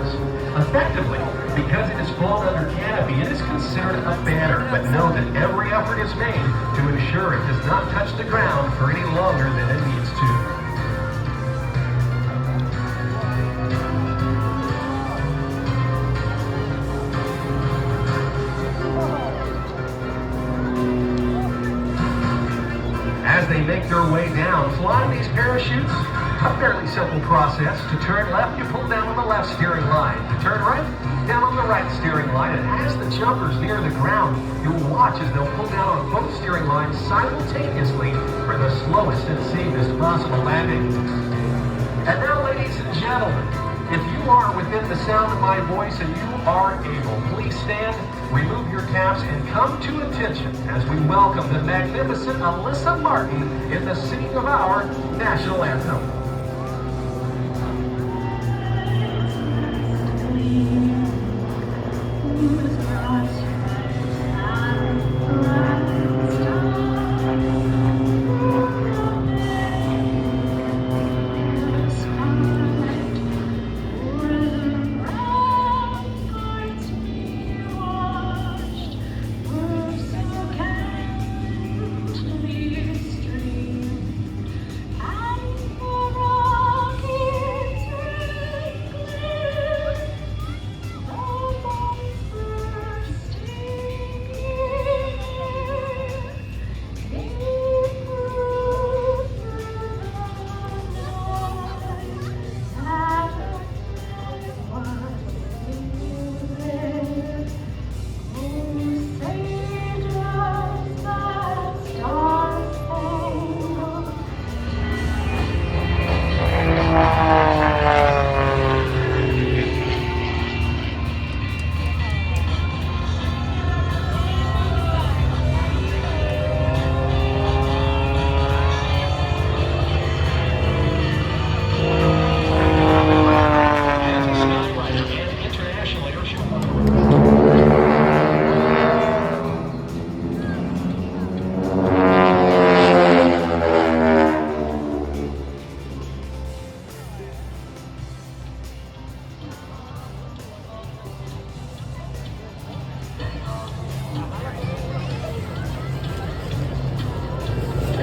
stars. Effectively, because it is flown under canopy, it is considered a banner, but know that every effort is made to ensure it does not touch the ground for any longer than it needs to. As they make their way down, flying these parachutes, a fairly simple process. To turn left, you pull down on the left steering line. To turn right, down on the right steering line. And as the jumpers near the ground, you'll watch as they'll pull down on both steering lines simultaneously for the slowest and safest possible landing. And now, ladies and gentlemen, if you are within the sound of my voice and you are able, please stand, remove your caps, and come to attention as we welcome the magnificent Alyssa Martin in the singing of our national anthem.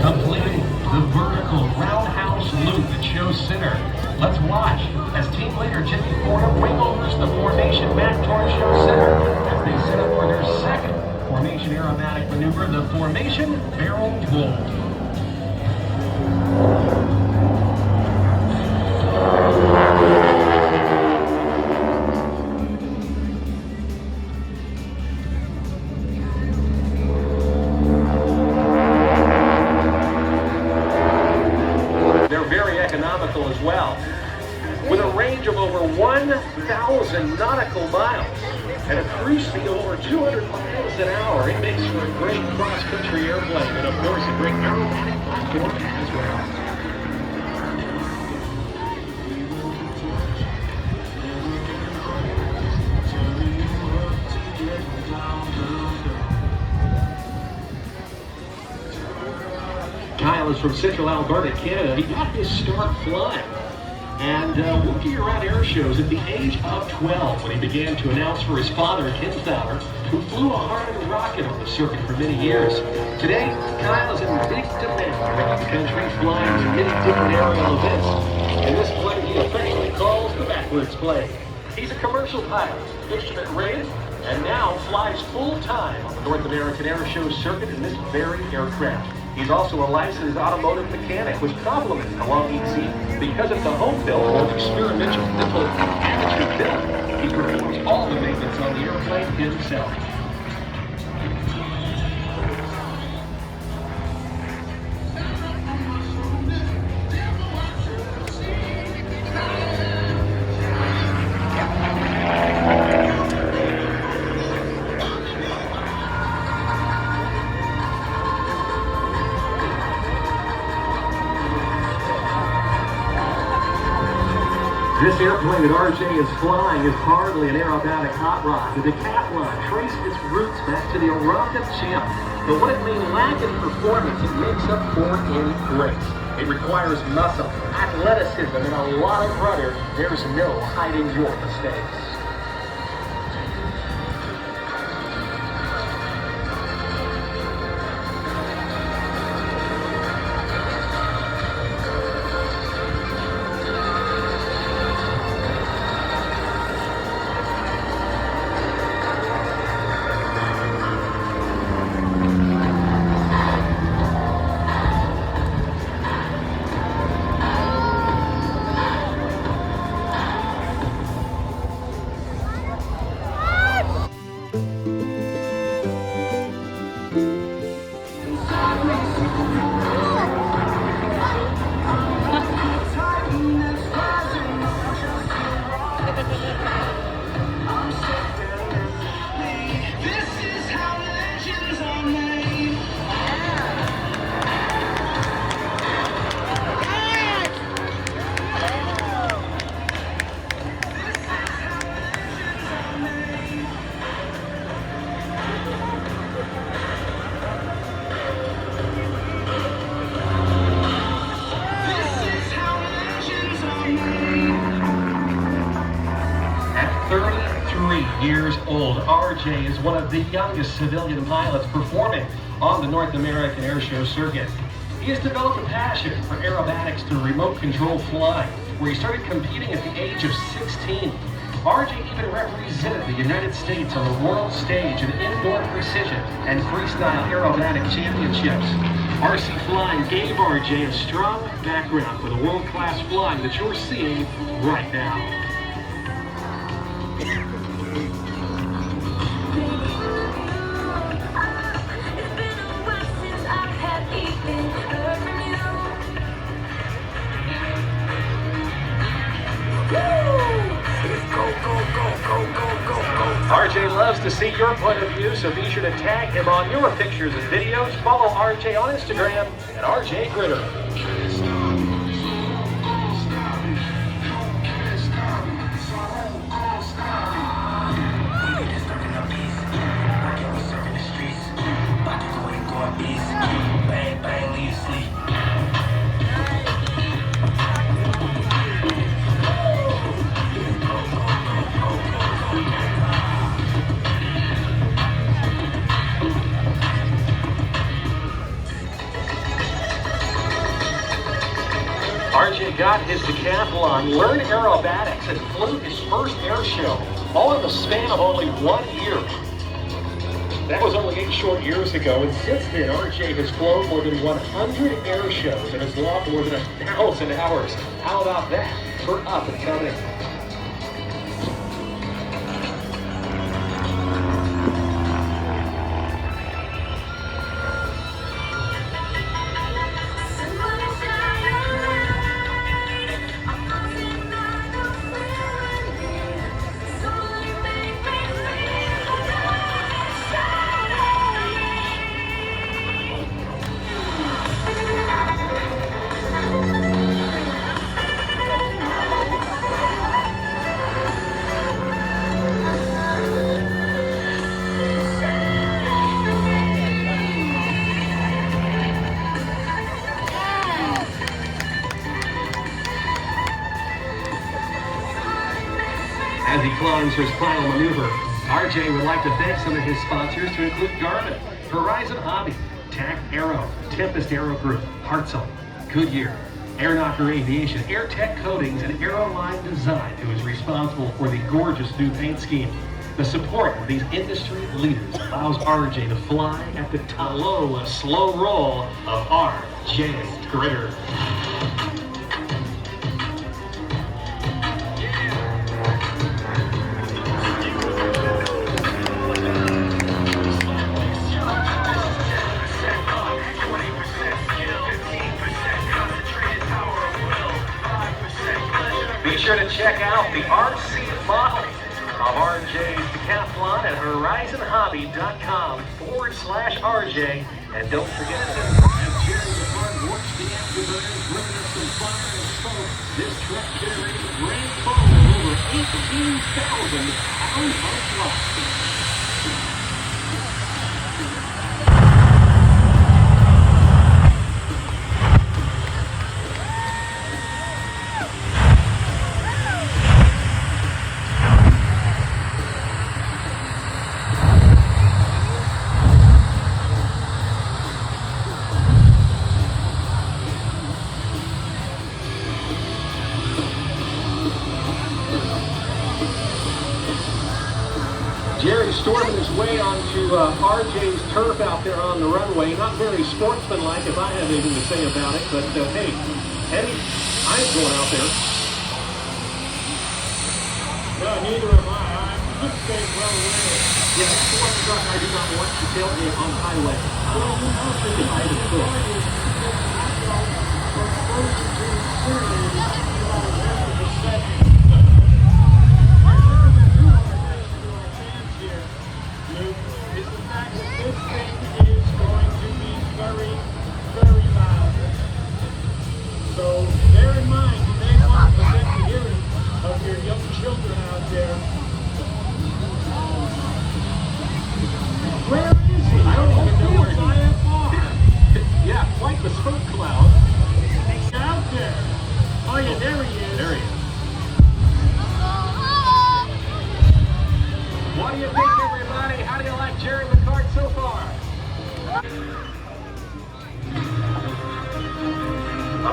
Completing the vertical roundhouse loop at show center. Let's watch as team leader Jimmy Porter wing-overs the formation back toward show center as they set up for their second formation aerobatic maneuver, the formation barrel roll. As well, with a range of over 1,000 nautical miles and a cruise speed of over 200 miles an hour, it makes for a great cross-country airplane and, of course, a great aerobatic platform as well. Kyle is from Central Alberta, Canada. He got his start flying and working around air shows at the age of 12 when he began to announce for his father, Ken Fowler, who flew a Harmon rocket on the circuit for many years. Today, Kyle is in big demand around the country, flying to many different aerial events. And this plane he affectionately calls the backwards plane. He's a commercial pilot, instrument rated, and now flies full-time on the North American Air Show circuit in this very aircraft. He's also a licensed automotive mechanic, which complements the long EC because of the home build or experimental amateur build. He performs all the maintenance on the airplane himself. This airplane that RJ is flying is hardly an aerobatic hot rod. The Decathlon traced its roots back to the Aerobatic champ But what it may lack in performance, it makes up for in grace. It requires muscle, athleticism, and a lot of rudder. There's no hiding your mistakes. Years old, RJ is one of the youngest civilian pilots performing on the North American Airshow circuit. He has developed a passion for aerobatics through remote control flying, where he started competing at the age of 16. RJ even represented the United States on the world stage in indoor precision and freestyle aerobatic championships. RC flying gave RJ a strong background for the world-class flying that you're seeing right now. RJ loves to see your point of view, so be sure to tag him on your pictures and videos. Follow RJ on Instagram at RJ Gritter. RJ got his decathlon, learned aerobatics, and flew his first air show, all in the span of only 1 year. That was only 8 short years ago, and since then, RJ has flown more than 100 air shows and has logged more than 1,000 hours. How about that for up and coming? As he climbs his final maneuver, RJ would like to thank some of his sponsors to include Garmin, Horizon Hobby, TAC Aero, Tempest Aero Group, Hartzell, Goodyear, Air Knocker Aviation, Air Tech Coatings, and Aeroline Design, who is responsible for the gorgeous new paint scheme. The support of these industry leaders allows RJ to fly at the slow roll of RJ Gritter. Be sure to check out the RC model of RJ's decathlon at horizonhobby.com/RJ. And don't forget to share the fun, watch the afterburners, bringing us some fire and smoke. This truck generated a grand total of over 18,000 pounds of fluff. way onto RJ's turf out there on the runway. Not very sportsmanlike, if I have anything to say about it. But hey, Eddie, I ain't going out there. No, neither am I. I'm staying well away. Yeah, that's one truck I do not want to tailgate on the highway. Well, you know, If I had a choice. Is the fact that this thing is going to be very, very loud. So bear in mind, you may want to protect the hearing of your young children out there. Where is he? I don't even know where he is. IFR. Yeah, quite the smoke cloud. Out there. Oh yeah, there he is. There he is. What do you think, everybody? How do you like Jerry McCart so far?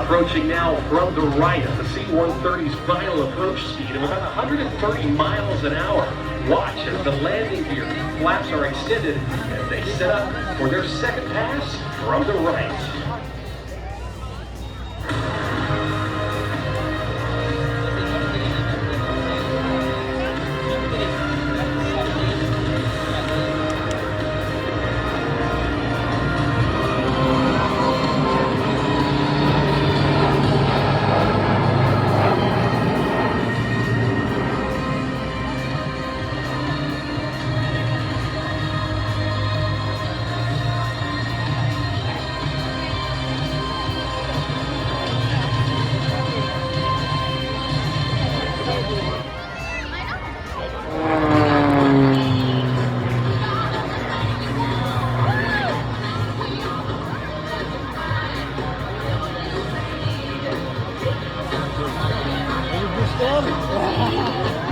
Approaching now from the right at the C-130's final approach speed of about 130 miles an hour. Watch as the landing gear flaps are extended as they set up for their second pass from the right.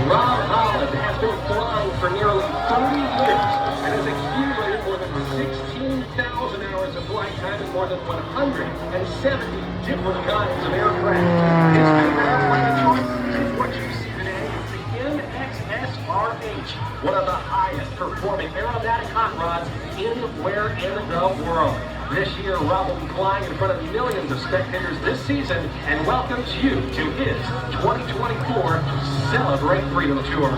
Rob Holland has been flying for nearly 30 years and has accumulated more than 16,000 hours of flight time in more than 170 different kinds of aircraft. His favorite airplane of choice is what you see today. It's the MXSRH, one of the highest performing aerobatic hot rods anywhere in the world. This year, Rob will be flying in front of millions of spectators this season and welcomes you to his 2024 Celebrate Freedom Tour.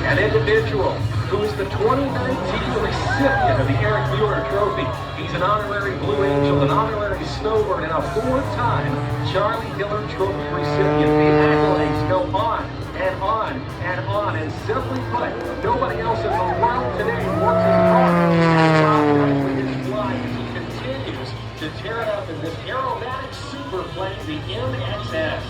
An individual who is the 2019 recipient of the Eric Mueller Trophy. He's an honorary Blue Angel, an honorary Snowbird, and a four-time Charlie Diller Trophy recipient. The accolades go on and on and on. And simply put, nobody else in the world today works as hard as Rob is flying as he continues to tear it up in this aerobatic superplane, the MXS.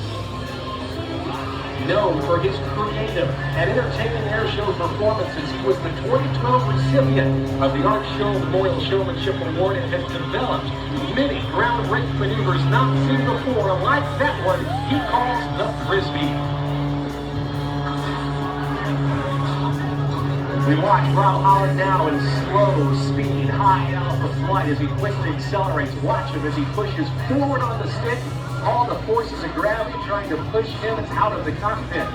Known for his creative and entertaining airshow performances, he was the 2012 recipient of the Art Show Memorial Showmanship Award and has developed many groundbreaking maneuvers not seen before, like that one he calls the Frisbee. We watch Rob Holland now in slow speed, high alpha flight as he quickly accelerates. Watch him as he pushes forward on the stick. All the forces of gravity trying to push him out of the cockpit.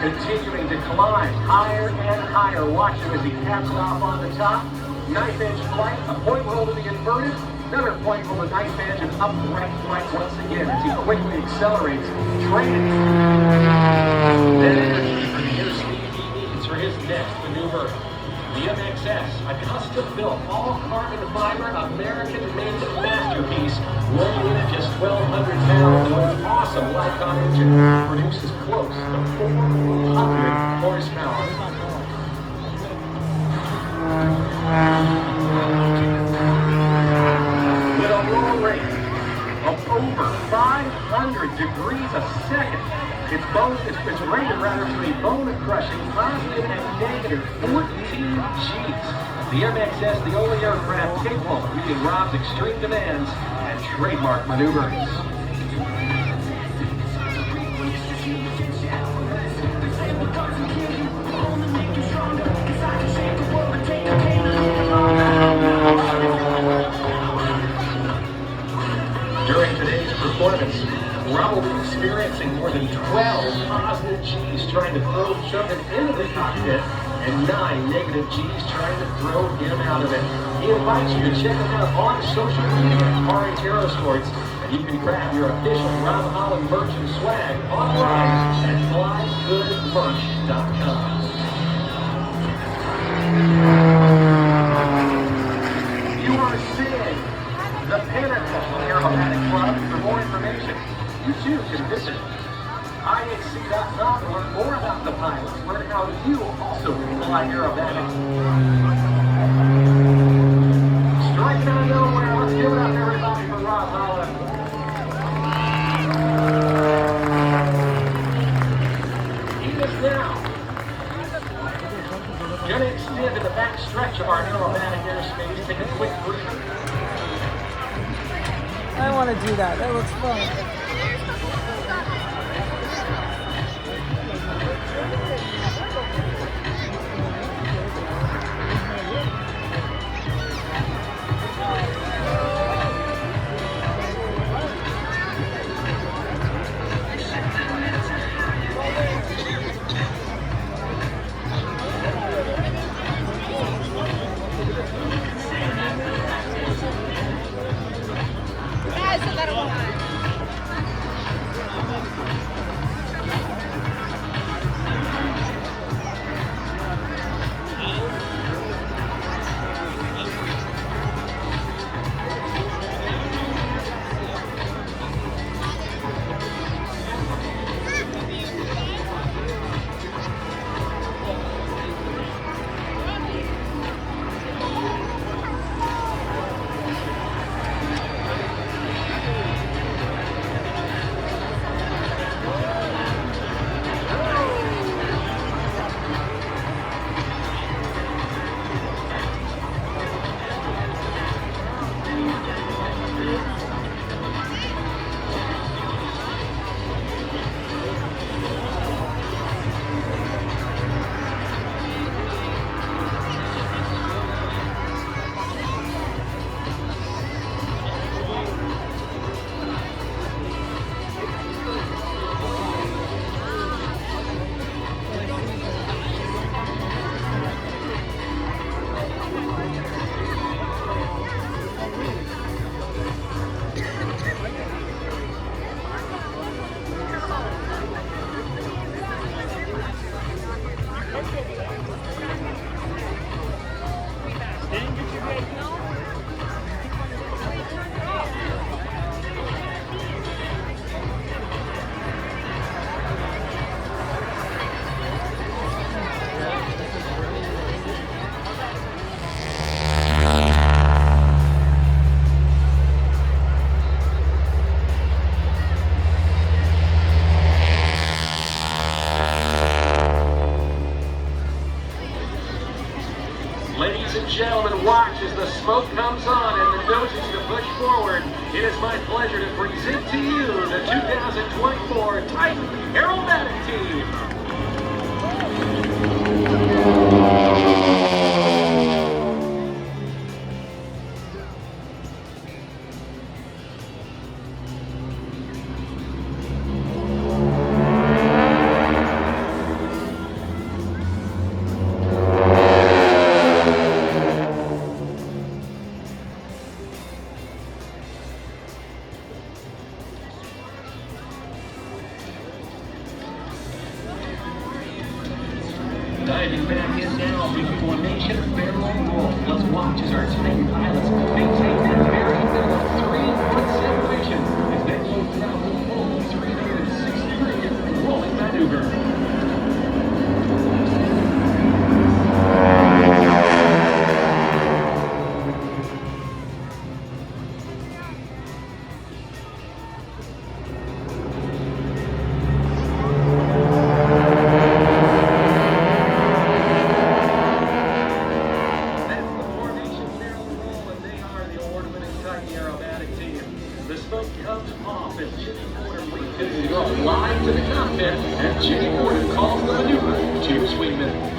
Continuing to climb higher and higher. Watch him as he caps it off on the top. Knife edge flight, a point roll to the inverted. Another point roll to knife edge and upright flight once again as he quickly accelerates. Training. Then energy for the airspeed he needs for his next maneuver. The MXS, a custom-built, all-carbon fiber, American-made masterpiece, weighing in at just 1,200 pounds with an awesome Lycon engine, produces close to 400 horsepower. With a roll rate of over 500 degrees a second, it's rated rather to a bone-crushing positive and negative 14 Gs. The MXS, the only aircraft capable of meeting Rob's extreme demands and trademark maneuvers. 12 positive G's trying to throw something into the cockpit, and 9 negative G's trying to throw him out of it. He invites you to check him out on social media at RH Aerosports, and you can grab your official Rob Holland merch and swag online at flygoodmerch.com. You are seeing the pinnacle of Aerobatic Club. For more information, you too can visit IAC.com to learn more about the pilots. Learn how you also can fly Aerobatic. Striking out of nowhere. Let's give it up, everybody, for Rob Holland. He is now going to extend to the back stretch of our Aerobatic airspace. Take a quick breather. I want to do that. That looks fun. Ladies and gentlemen, watch as the smoke comes on and the noses to push forward. It is my pleasure to present to you the 2024 Titan Aerobatic Team. Diving back in now, making formation, barrel roll. Let's watch as our Titan pilots maintain that very middle 3-foot separation as they move down the full 360-degree rolling maneuver. The smoke comes off as Jimmy Porter refits it off live to the cockpit, and Jimmy Porter calls the maneuver to swing middle.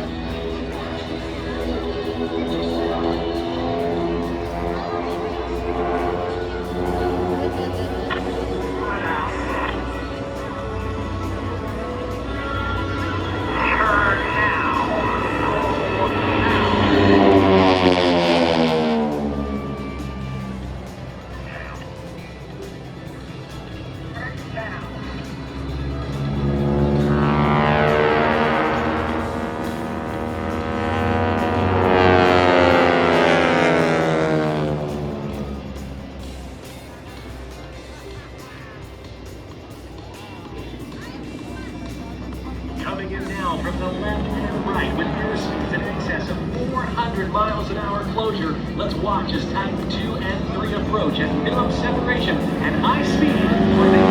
coming in now from the left and right with airspeeds in excess of 400 miles an hour closure. Let's watch as Titan 2 and 3 approach at minimum separation and high speed for the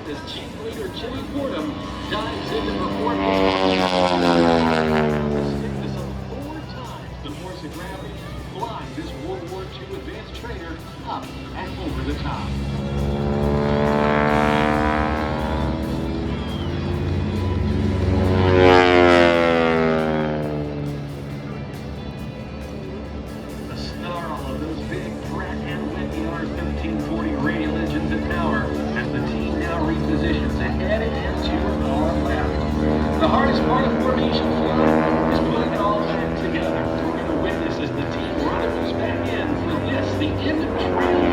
as Chief Leader Jimmy Fordham dives into performance. Stick this up 4 times the force of gravity, flying this World War II advanced trainer up and over the top. The snarl of those big Pratt and Whitney R1340 radial engines and power as the team now repositions ahead and to our left. The hardest part of formation flight is putting it all back together. We're going to witness as the team rendezvous back in for this, the end of training.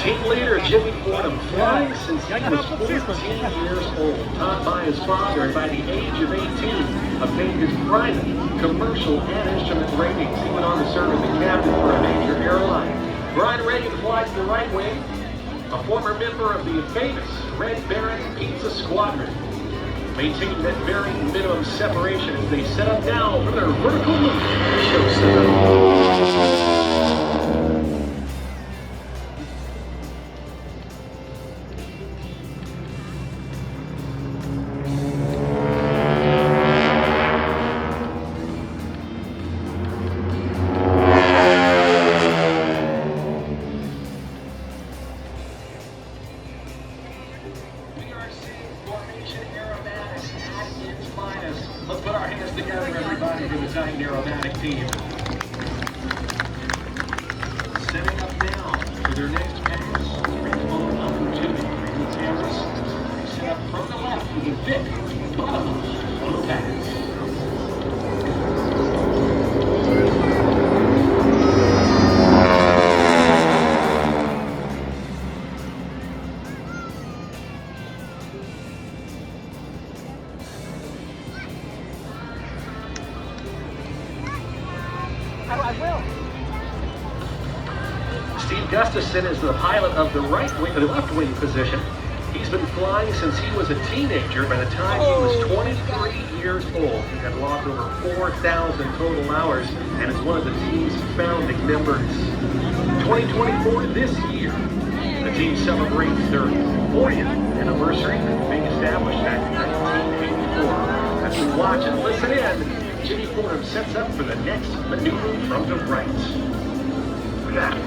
Team leader Jimmy Fordham, flying since he was 14 years old, taught by his father, and by the age of 18, obtained his private, commercial, and instrument ratings. He went on to serve as a captain for a major airline. Brian Reagan flies the right wing, a former member of the famous Red Baron Pizza Squadron. Maintaining that very minimum separation as they set up now for their vertical loop show setup. Let's put our hands together, everybody, for the Titan Aerobatic team. Setting up now for their next pass. Free-flowing opportunity for the cameras. They set up from the left with a Vic Paramotor on the pass. Steve Gustafson is the pilot of the left wing position. He's been flying since he was a teenager. By the time he was 23 years old, he had logged over 4,000 total hours and is one of the team's founding members. 2024, this year, the team celebrates their 40th anniversary, being established back in 1984. As we watch and listen in, Jimmy Fordham sets up for the next maneuver from the right. Relax.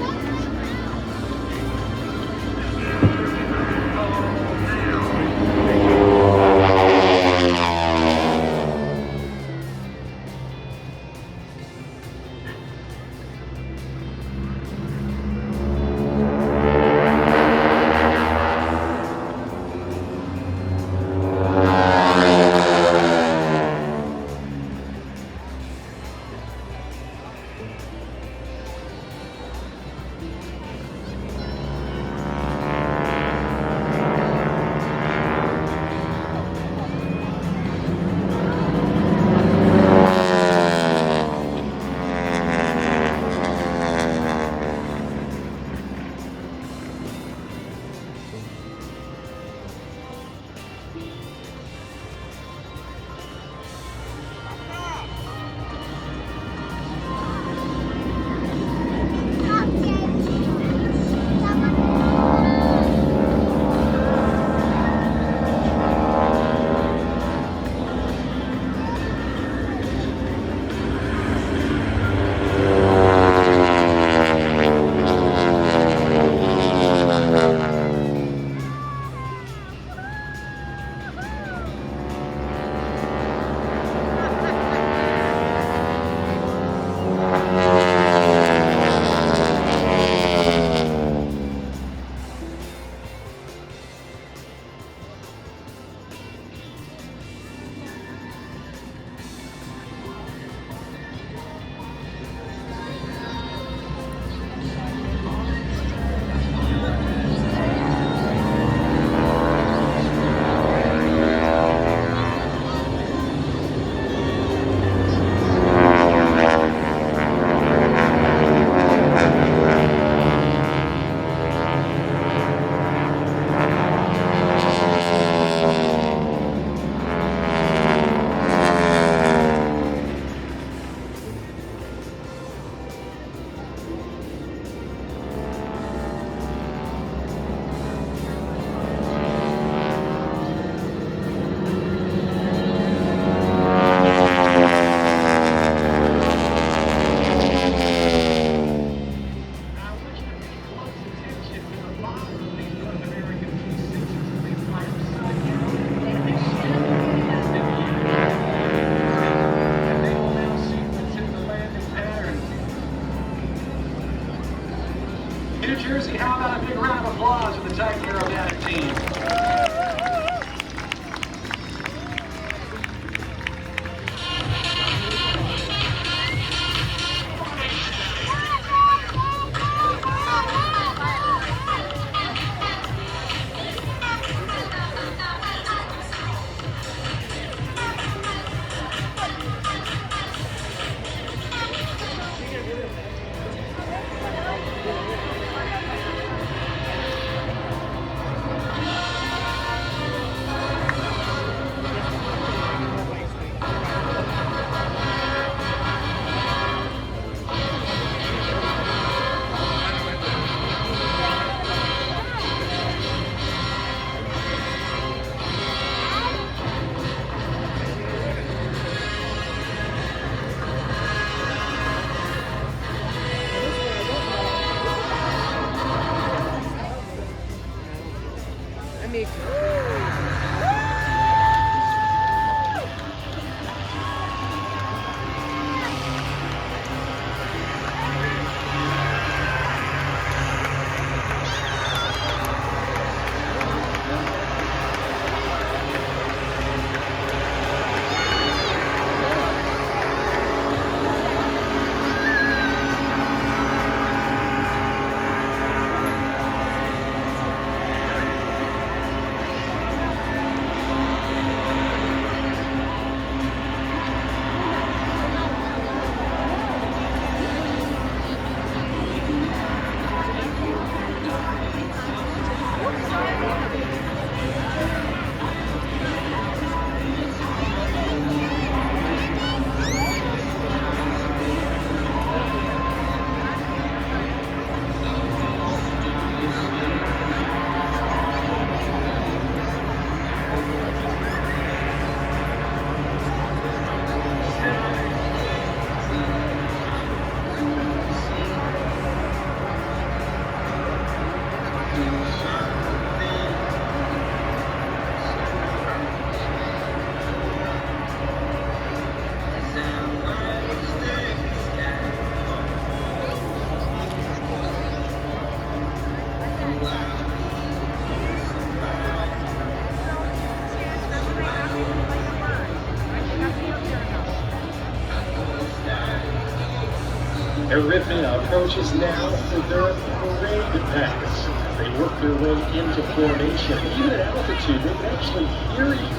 Aerobatic approaches now for their parade pass. They work their way into formation. Even at altitude, they can actually hear you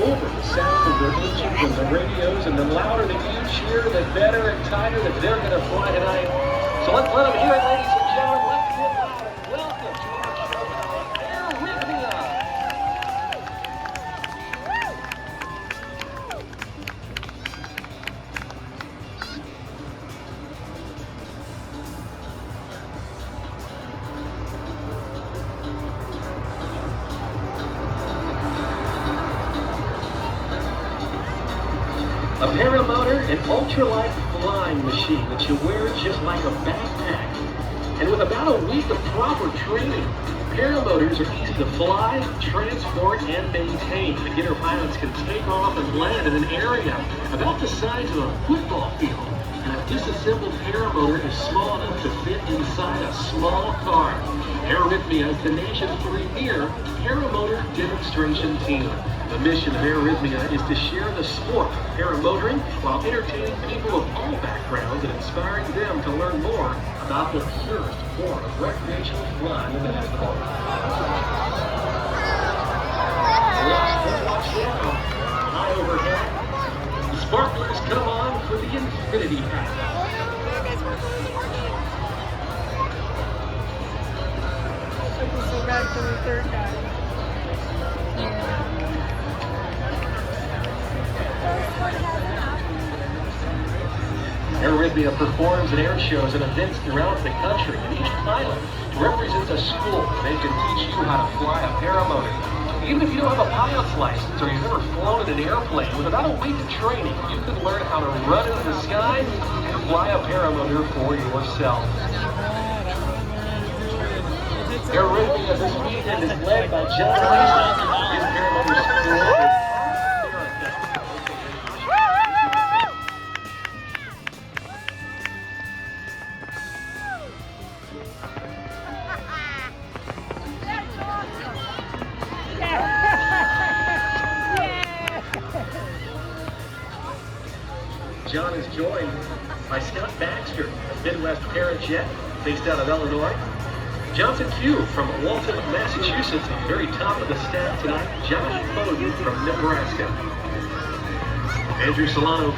over the sound of their engines and the radios, and the louder that you cheer, the better and tighter that they're going to fly tonight. So let's let them hear it, ladies and gentlemen. Let's get loud and welcome to our show tonight, Aerobatic. A Paramotor, an ultralight flying machine that you wear just like a backpack. And with about a week of proper training, Paramotors are easy to fly, transport, and maintain. Beginner pilots can take off and land in an area about the size of a football field. And a disassembled Paramotor is small enough to fit inside a small car. Aerobatic is the nation's premier paramotor demonstration team. The mission of Aerobatic is to share the sport of paramotoring while entertaining people of all backgrounds and inspiring them to learn more about the purest form of recreational flying in the world. Watch now. High overhead. The sparklers come on for the infinity path. So back to the third guy. Aerobatic performs at air shows and events throughout the country, and each pilot represents a school. They can teach you how to fly a paramotor. Even if you don't have a pilot's license or you've never flown in an airplane, with about a week of training, you can learn how to run into the sky and fly a paramotor for yourself. Aerobatic this weekend is led by John Lacey. His paramotor school. John is joined by Scott Baxter, a Midwest parent jet based out of Illinois. Johnson Q from Walton, Massachusetts, at the very top of the staff tonight. Josh Bowden from Nebraska. Andrew Solano.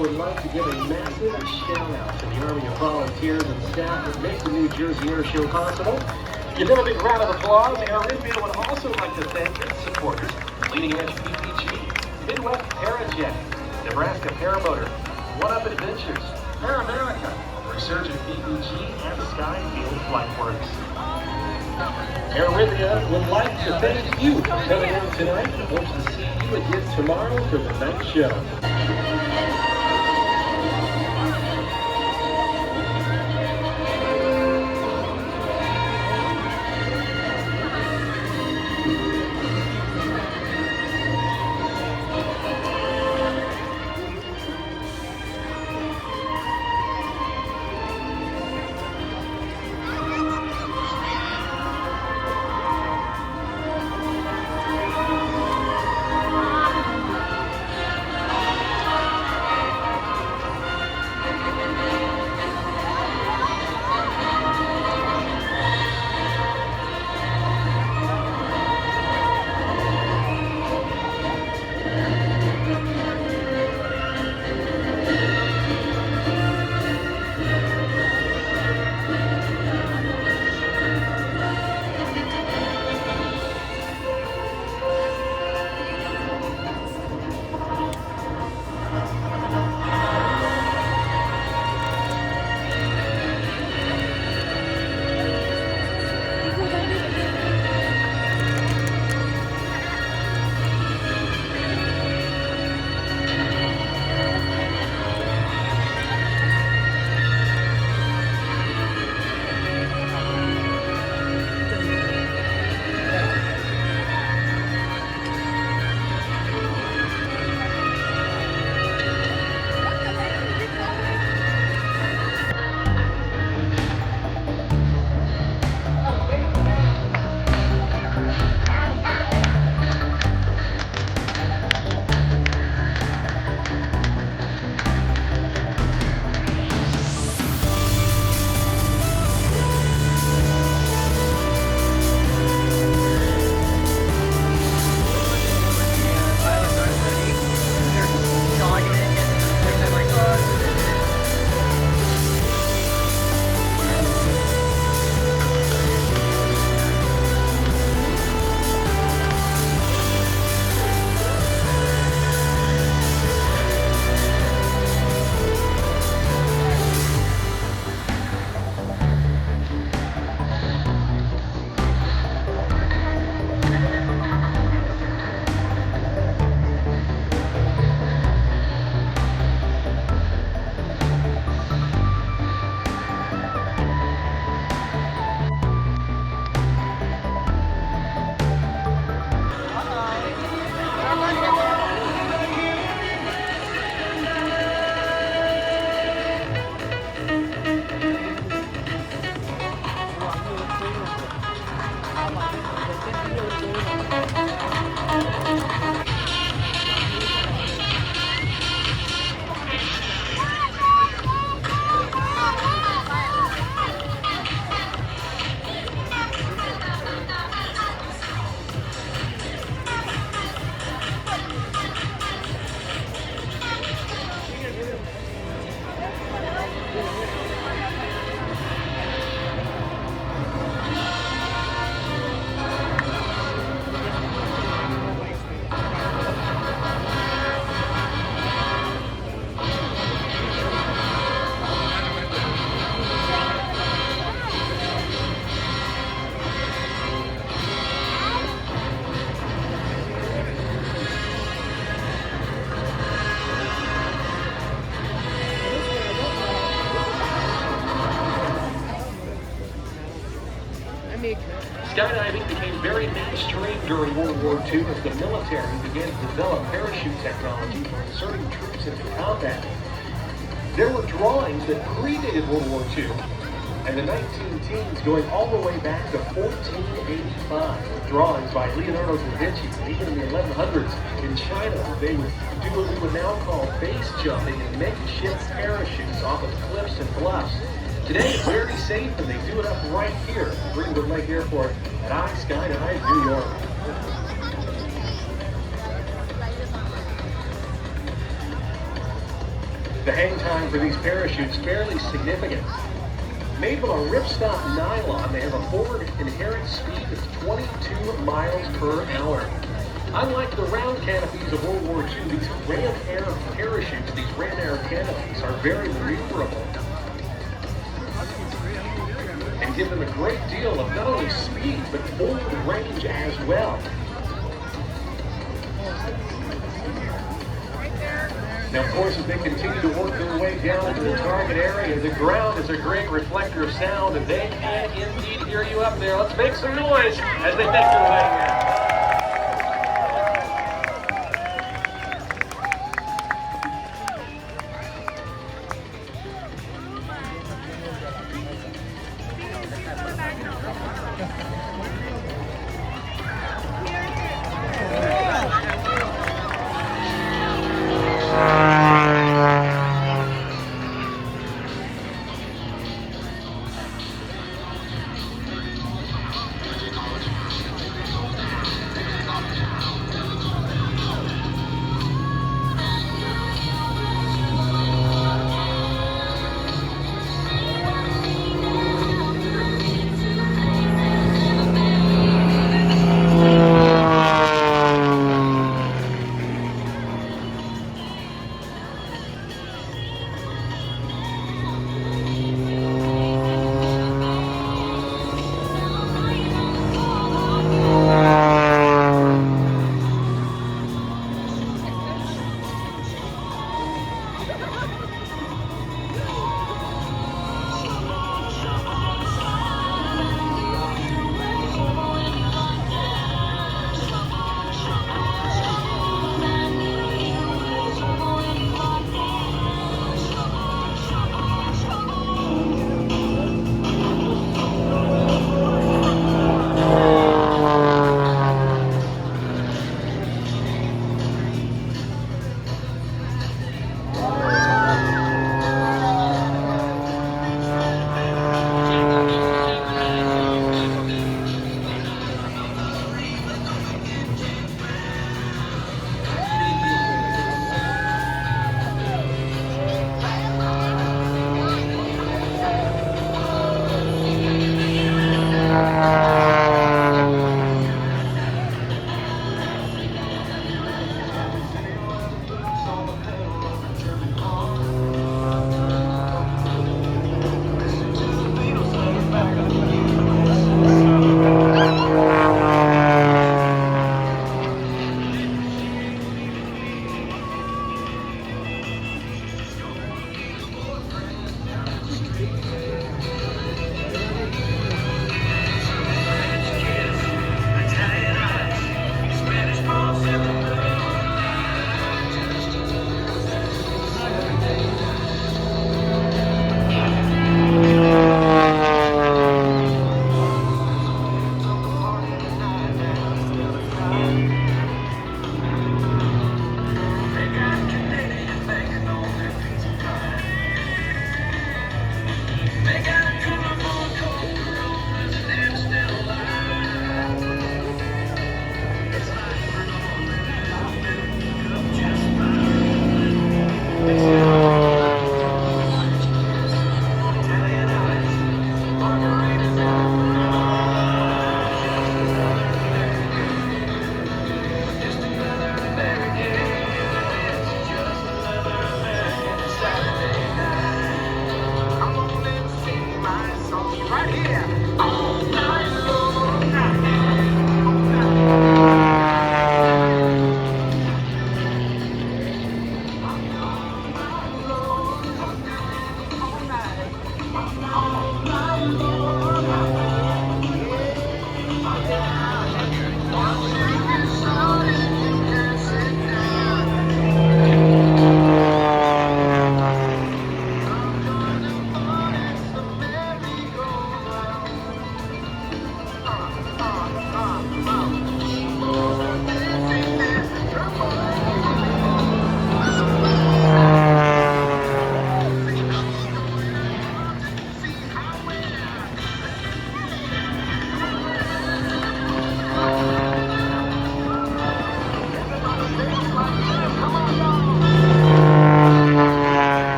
Would like to give a massive shout out to the Army of Volunteers and staff that make the New Jersey Air Show possible. Give them a big round of applause. Aerobatic would also like to thank its supporters: Leading Edge PPG, Midwest Parajet, Nebraska Paramotor, One Up Adventures, Paramerica, Resurgent PPG, and Skyfield Flightworks. Aerobatic would like to thank you for coming out tonight and hopes to see you again tomorrow for the night show. Skydiving became very mainstream during World War II as the military began to develop parachute technology for inserting troops into combat. There were drawings that predated World War II, and the 19-teens going all the way back to 1485, with drawings by Leonardo da Vinci. And even in the 1100s in China, they would do what we would now call base jumping in makeshift parachutes off of cliffs and bluffs. Today, it's very safe, and they do it up right here at Greenwood Lake Airport at Skydive, New York. The hang time for these parachutes fairly significant. Made from a ripstop nylon, they have a forward inherent speed of 22 miles per hour. Unlike the round canopies of World War II, these ram air parachutes, these ram air canopies, are very maneuverable and give them a great deal of not only speed, but forward range as well. Now, of course, as they continue to work their way down into the target area, the ground is a great reflector of sound, and they can indeed hear you up there. Let's make some noise as they make their way here.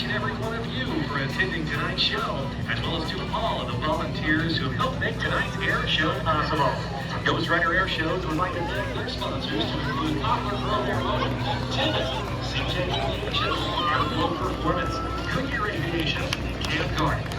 each and every one of you for attending tonight's show, as well as to all of the volunteers who have helped make tonight's air show possible. Ghost Rider Air Shows would like to thank their sponsors to include Poplar Grove Aerobatic, Tennis, CJ Aviation, Airflow Performance, Goodyear Aviation, Camp Garden.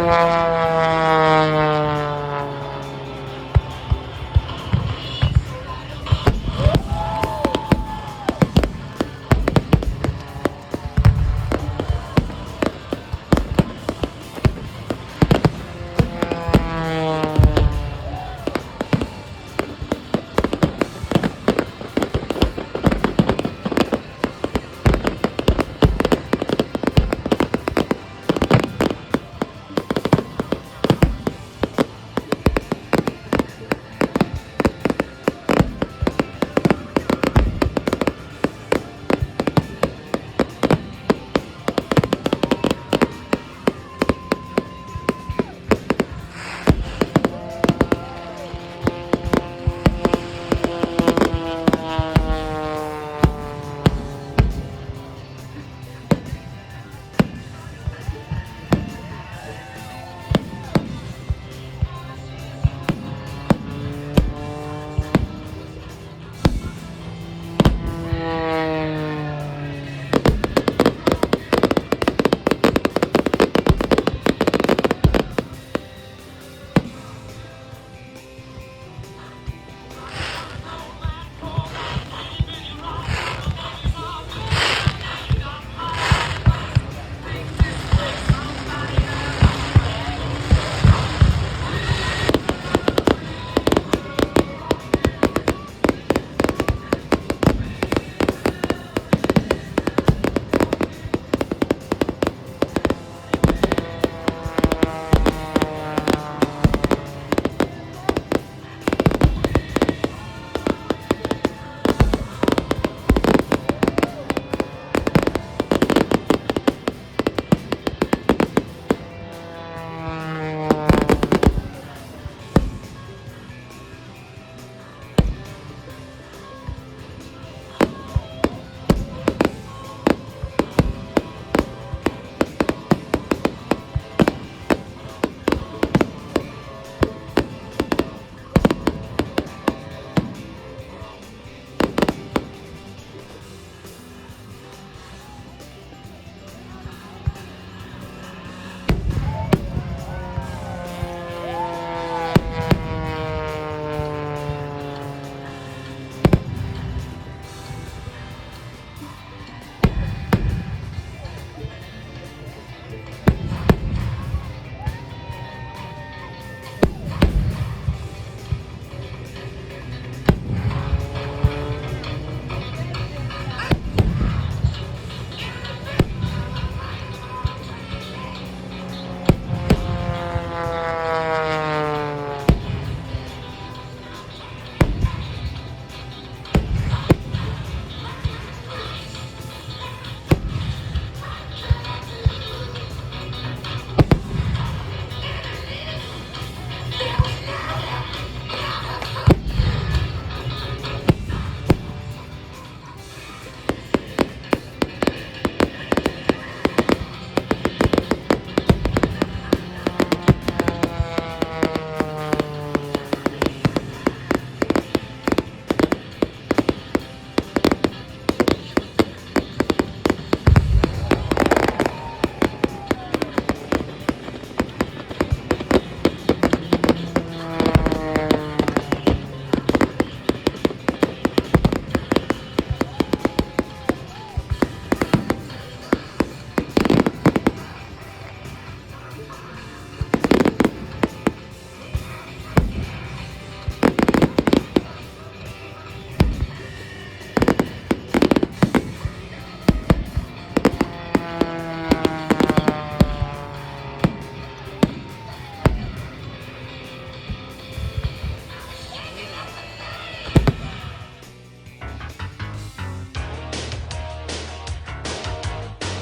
Bye.